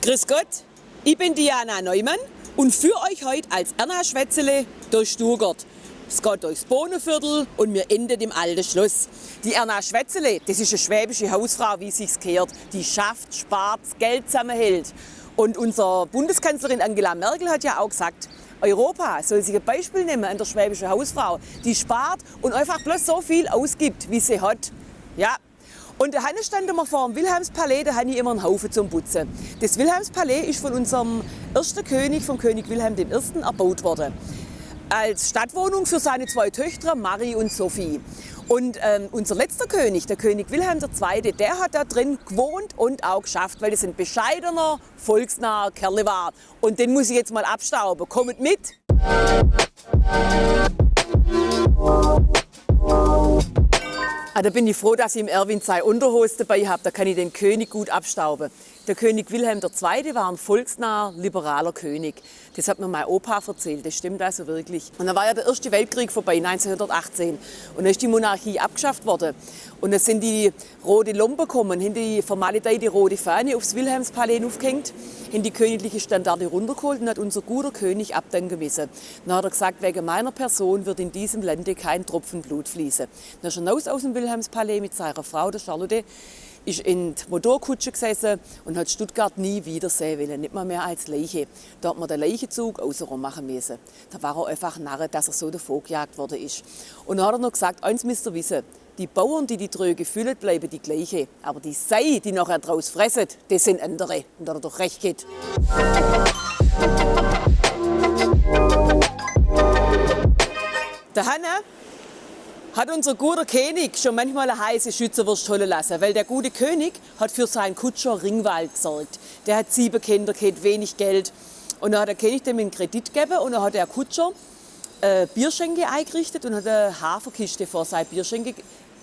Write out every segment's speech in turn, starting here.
Grüß Gott, ich bin Diana Neumann und führe euch heute als Erna Schwätzele durch Stuttgart. Es geht durchs Bohnenviertel und wir enden im alten Schloss. Die Erna Schwätzele, das ist eine schwäbische Hausfrau, wie es sich gehört. Die schafft, spart, Geld zusammenhält. Und unsere Bundeskanzlerin Angela Merkel hat ja auch gesagt, Europa soll sich ein Beispiel nehmen an der schwäbischen Hausfrau, die spart und einfach bloß so viel ausgibt, wie sie hat. Ja. Und da standen wir vor dem Wilhelmspalais, da habe ich immer einen Haufen zum Putzen. Das Wilhelmspalais ist von unserem ersten König, vom König Wilhelm I., erbaut worden. Als Stadtwohnung für seine zwei Töchter, Marie und Sophie. Und unser letzter König, der König Wilhelm II., der hat da drin gewohnt und auch geschafft, weil das ein bescheidener, volksnaher Kerl war. Und den muss ich jetzt mal abstauben. Kommt mit! Da bin ich froh, dass ich im Erwin seine Unterhose dabei habe. Da kann ich den König gut abstauben. Der König Wilhelm II. War ein volksnaher, liberaler König. Das hat mir mein Opa erzählt, das stimmt also wirklich. Und dann war ja der Erste Weltkrieg vorbei, 1918. Und dann ist die Monarchie abgeschafft worden. Und dann sind die rote Lumpen gekommen, haben die vermaledeite rote Fahne aufs Wilhelmspalais aufgehängt, haben die königliche Standarte runtergeholt und hat unser guter König abdanken müssen. Dann hat er gesagt, wegen meiner Person wird in diesem Lande kein Tropfen Blut fließen. Dann ist er raus aus dem Wilhelmspalais mit seiner Frau, der Charlotte, ist in die Motorkutsche gesessen und hat Stuttgart nie wiedersehen wollen, nicht mal mehr als Leiche. Da hat man den Leichenzug außenrum machen müssen. Da war er einfach narren, dass er so davongejagt worden ist. Und dann hat er noch gesagt, eins müsst ihr wissen, die Bauern, die Tröge füllen, bleiben die gleiche. Aber die Sei, die nachher draus fressen, das sind andere. Und da hat er doch recht geht. Der Hanne hat unser guter König schon manchmal eine heiße Schützenwurst holen lassen, weil der gute König hat für seinen Kutscher Ringwald gesorgt. Der hat 7 Kinder, hat wenig Geld. Und dann hat der König dem einen Kredit gegeben und dann hat der Kutscher Bierschenke eingerichtet und hat eine Haferkiste vor sein Bierschenke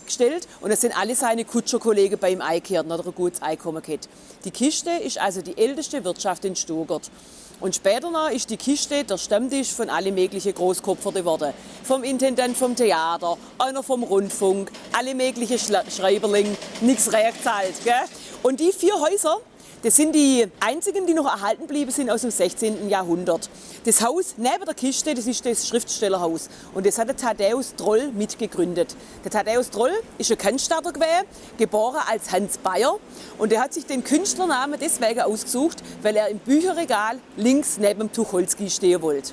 gestellt. Und das sind alle seine Kutscherkollegen bei ihm eingekehrt und hat er ein gutes Einkommen gehabt. Die Kiste ist also die älteste Wirtschaft in Stuttgart. Und später noch ist die Kiste der Stammtisch von allen möglichen Großkopfern geworden. Vom Intendant vom Theater, einer vom Rundfunk, alle möglichen Schreiberling, nichts reingezahlt. Und die 4 Häuser, das sind die einzigen, die noch erhalten geblieben sind aus dem 16. Jahrhundert. Das Haus neben der Kiste, das ist das Schriftstellerhaus. Und das hat der Thaddäus Troll mitgegründet. Der Thaddäus Troll ist ein Cannstatter gewesen, geboren als Hans Bayer. Und er hat sich den Künstlernamen deswegen ausgesucht, weil er im Bücherregal links neben dem Tucholsky stehen wollte.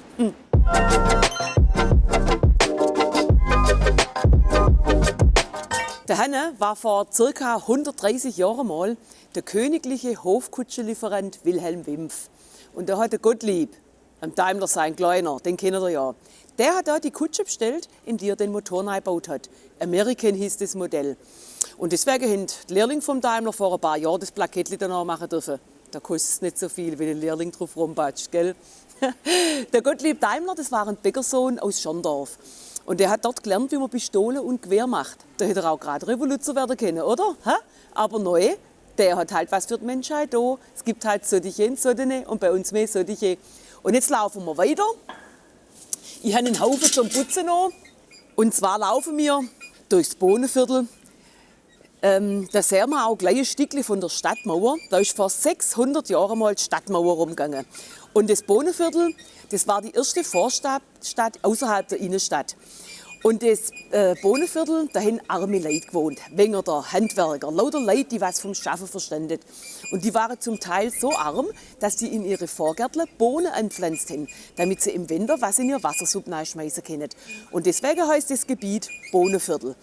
Der Hanne war vor ca. 130 Jahren mal der königliche Hofkutschenlieferant Wilhelm Wimpf. Und da hat der Gottlieb, am Daimler sein Kleiner, den kennt ihr ja, der hat da die Kutsche bestellt, in die er den Motor neu gebaut hat. American hieß das Modell. Und deswegen haben die Lehrlinge vom Daimler vor ein paar Jahren das Plakettli danach machen dürfen. Da kostet es nicht so viel, wenn ein Lehrling drauf rumpatscht, gell? Der Gottlieb Daimler, das war ein Bäckersohn aus Schorndorf. Und der hat dort gelernt, wie man Pistolen und Gewehr macht. Da hätte er auch gerade Revoluzer werden können, oder? Aber neu, der hat halt was für die Menschheit da. Es gibt halt solche und bei uns mehr solche. Und jetzt laufen wir weiter. Ich habe einen Haufen zum Putzen noch. Und zwar laufen wir durchs Bohnenviertel. Da sehen wir auch gleich ein Stückchen von der Stadtmauer. Da ist vor 600 Jahren mal die Stadtmauer rumgegangen. Und das Bohnenviertel, das war die erste Vorstadt außerhalb der Innenstadt. Und das Bohnenviertel, da haben arme Leute gewohnt, Wengerter, Handwerker, lauter Leute, die was vom Schaffen verstanden. Und die waren zum Teil so arm, dass sie in ihre Vorgärtler Bohnen anpflanzt haben, damit sie im Winter was in ihr Wassersuppe schmeißen können. Und deswegen heißt das Gebiet Bohnenviertel.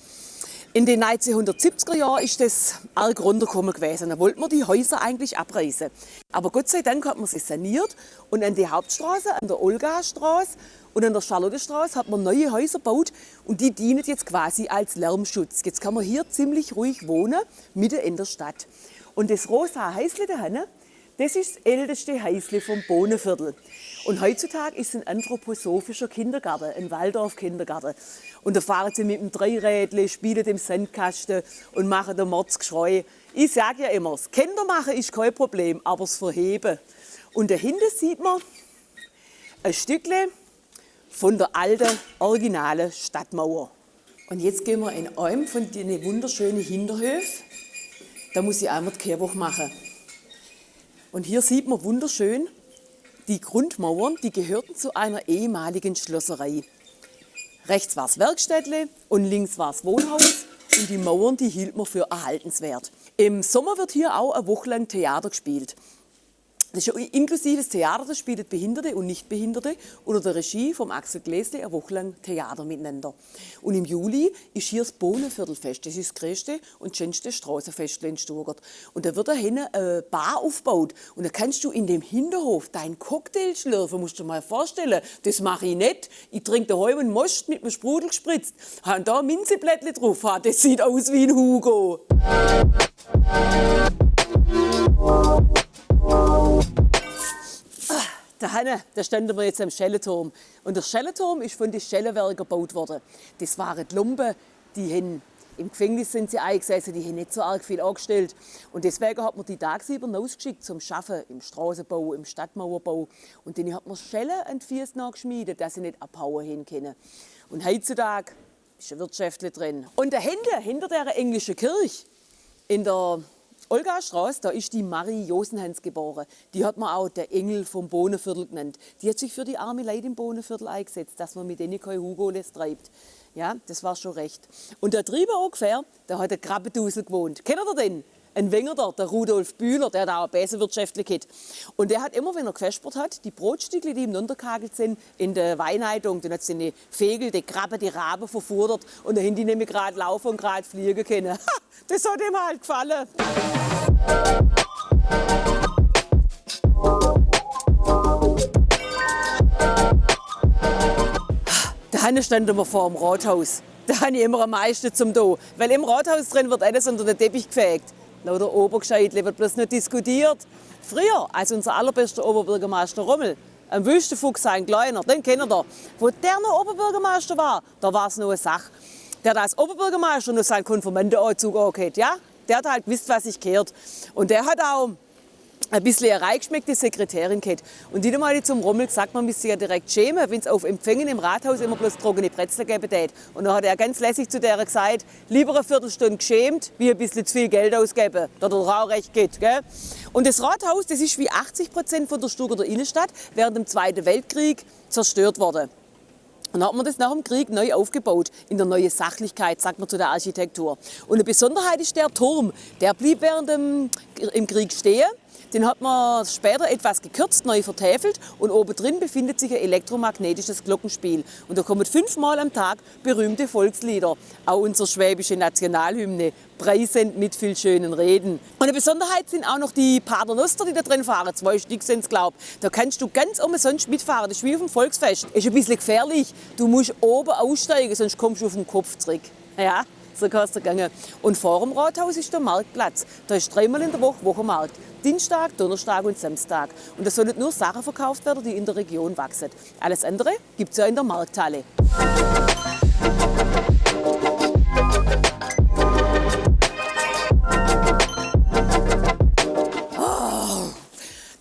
In den 1970er Jahren ist das arg runtergekommen gewesen. Da wollten wir die Häuser eigentlich abreißen. Aber Gott sei Dank hat man sie saniert und an der Hauptstraße, an der Olgastraße und an der Charlottestraße hat man neue Häuser gebaut und die dienen jetzt quasi als Lärmschutz. Jetzt kann man hier ziemlich ruhig wohnen, mitten in der Stadt. Und das rosa Häusle da hinten, das ist das älteste Häusle vom Bohnenviertel. Und heutzutage ist es ein anthroposophischer Kindergarten, ein Waldorf-Kindergarten. Und da fahren sie mit dem Dreirädle, spielen im Sandkasten und machen den Mordsgeschrei. Ich sage ja immer, das Kindermachen ist kein Problem, aber das Verheben. Und dahinter sieht man ein Stückchen von der alten, originalen Stadtmauer. Und jetzt gehen wir in einem von den wunderschönen Hinterhöfen. Da muss ich einmal die Kehrwoche machen. Und hier sieht man wunderschön die Grundmauern, die gehörten zu einer ehemaligen Schlosserei. Rechts war das Werkstättle und links war das Wohnhaus und die Mauern, die hielt man für erhaltenswert. Im Sommer wird hier auch eine Woche lang Theater gespielt. Das ist ein inklusives Theater, das spielen Behinderte und Nichtbehinderte unter der Regie von Axel Gläsle eine Woche lang Theater miteinander. Und im Juli ist hier das Bohnenviertelfest. Das ist das größte und schönste Strassenfest in Stuttgart. Und da wird da hinten eine Bar aufgebaut. Und da kannst du in dem Hinterhof deinen Cocktail schlürfen, musst du dir mal vorstellen. Das mache ich nicht. Ich trinke daheim einen Most mit einem Sprudel gespritzt. Haben da Minzeblättchen drauf. Das sieht aus wie ein Hugo. Da standen wir jetzt am Schellenturm. Und der Schellenturm ist von den Schellenwerken gebaut worden. Das waren die Lumpen, die haben, im Gefängnis sind sie eingesessen, die haben nicht so arg viel angestellt. Und deswegen hat man die tagsüber rausgeschickt zum Arbeiten im Straßenbau, im Stadtmauerbau. Und dann hat man Schellen an die Füße nachgeschmiedet, dass sie nicht abhauen hin können. Und heutzutage ist ein Wirtschaftler drin. Und dahinter, hinter der englischen Kirche, in der Olgastraße, da ist die Marie Josenhans geboren. Die hat man auch der Engel vom Bohnenviertel genannt. Die hat sich für die armen Leute im Bohnenviertel eingesetzt, dass man mit denen kein Hugo treibt. Ja, das war schon recht. Und da drüben ungefähr, da hat der Krabbedusel gewohnt. Kennt ihr den? Ein Wenger da, der Rudolf Bühler, der da auch Besenwirtschaftlich hat. Und der hat immer, wenn er gefespert hat, die Brotstücke, die ihm runtergehagelt sind, in der Weineitung, dann hat sie die Vögel, die Krabben, die Raben verfudert und dann haben die nämlich gerade laufen und gerade fliegen können. Ha, das hat ihm halt gefallen. Da standen wir vor dem Rathaus. Da habe ich immer am meisten zum Do. Weil im Rathaus drin wird alles unter den Teppich gefegt. Lauter Obergescheidle wird bloß nicht diskutiert. Früher, als unser allerbester Oberbürgermeister Rommel, ein Wüstenfuchs, ein Kleiner, den kennt ihr. Wo der noch Oberbürgermeister war, da war es noch eine Sache. Der hat als Oberbürgermeister noch seinen Konfirmandenanzug angehabt, ja? Der hat halt gewusst, was sich gehört. Und der hat auch ein bisschen eine reingeschmeckte Sekretärin gehabt. Und die hat mal zum Rommel gesagt, man müsste sich ja direkt schämen, wenn es auf Empfängen im Rathaus immer bloß trockene Brezel geben tät. Und dann hat er ganz lässig zu der gesagt, lieber eine Viertelstunde geschämt, wie ein bisschen zu viel Geld ausgeben. Da hat er auch recht geht, gell? Und das Rathaus, das ist wie 80% von der Stuttgarter Innenstadt während dem Zweiten Weltkrieg zerstört worden. Und dann hat man das nach dem Krieg neu aufgebaut, in der neuen Sachlichkeit, sagt man zu der Architektur. Und eine Besonderheit ist der Turm, der blieb während im Krieg stehen. Den hat man später etwas gekürzt, neu vertäfelt und oben drin befindet sich ein elektromagnetisches Glockenspiel. Und da kommen 5-mal am Tag berühmte Volkslieder, auch unsere schwäbische Nationalhymne, preisend mit viel schönen Reden. Und eine Besonderheit sind auch noch die Paternoster, die da drin fahren, 2 Stück sind es, glaube ich. Da kannst du ganz umsonst mitfahren, das ist wie auf dem Volksfest. Ist ein bisschen gefährlich, du musst oben aussteigen, sonst kommst du auf den Kopf zurück. Ja, so kann es gegangen. Und vor dem Rathaus ist der Marktplatz. Da ist 3-mal in der Woche Wochenmarkt. Dienstag, Donnerstag und Samstag. Und da sollen nur Sachen verkauft werden, die in der Region wachsen. Alles andere gibt es ja in der Markthalle.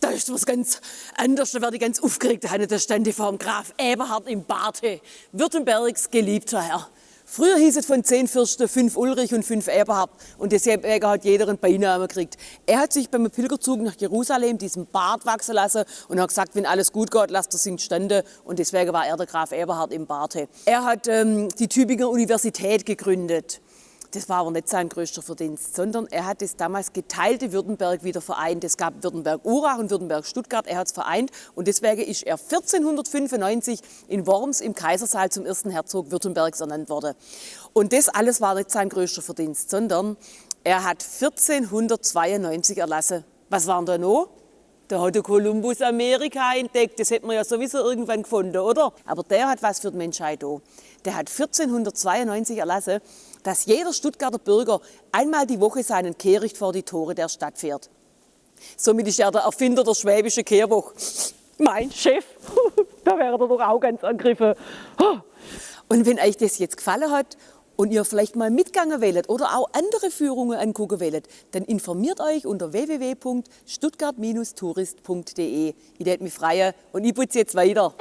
Da ist was ganz anderes, da werde ich ganz aufgeregt. Da stand ich vor dem Graf Eberhard im Barte, Württembergs geliebter Herr. Früher hieß es von 10 Fürsten 5 Ulrich und 5 Eberhard und deswegen hat jeder einen Beinamen gekriegt. Er hat sich beim Pilgerzug nach Jerusalem diesen Bart wachsen lassen und hat gesagt, wenn alles gut geht, lasst es ihn standen und deswegen war er der Graf Eberhard im Barte. Er hat die Tübinger Universität gegründet. Das war aber nicht sein größter Verdienst, sondern er hat das damals geteilte Württemberg wieder vereint. Es gab Württemberg-Urach und Württemberg-Stuttgart, er hat es vereint und deswegen ist er 1495 in Worms im Kaisersaal zum ersten Herzog Württembergs ernannt worden. Und das alles war nicht sein größter Verdienst, sondern er hat 1492 erlassen. Was war denn da noch? Da hat der Kolumbus Amerika entdeckt, das hätte man ja sowieso irgendwann gefunden, oder? Aber der hat was für die Menschheit da. Der hat 1492 erlassen, dass jeder Stuttgarter Bürger einmal die Woche seinen Kehricht vor die Tore der Stadt fährt. Somit ist er der Erfinder der schwäbischen Kehrwoche. Mein Chef, da wäre er doch auch ganz angegriffen. Und wenn euch das jetzt gefallen hat und ihr vielleicht mal mitgegangen wollt oder auch andere Führungen angucken wollt, dann informiert euch unter www.stuttgart-tourist.de. Ich würde mich freuen und ich putze jetzt weiter.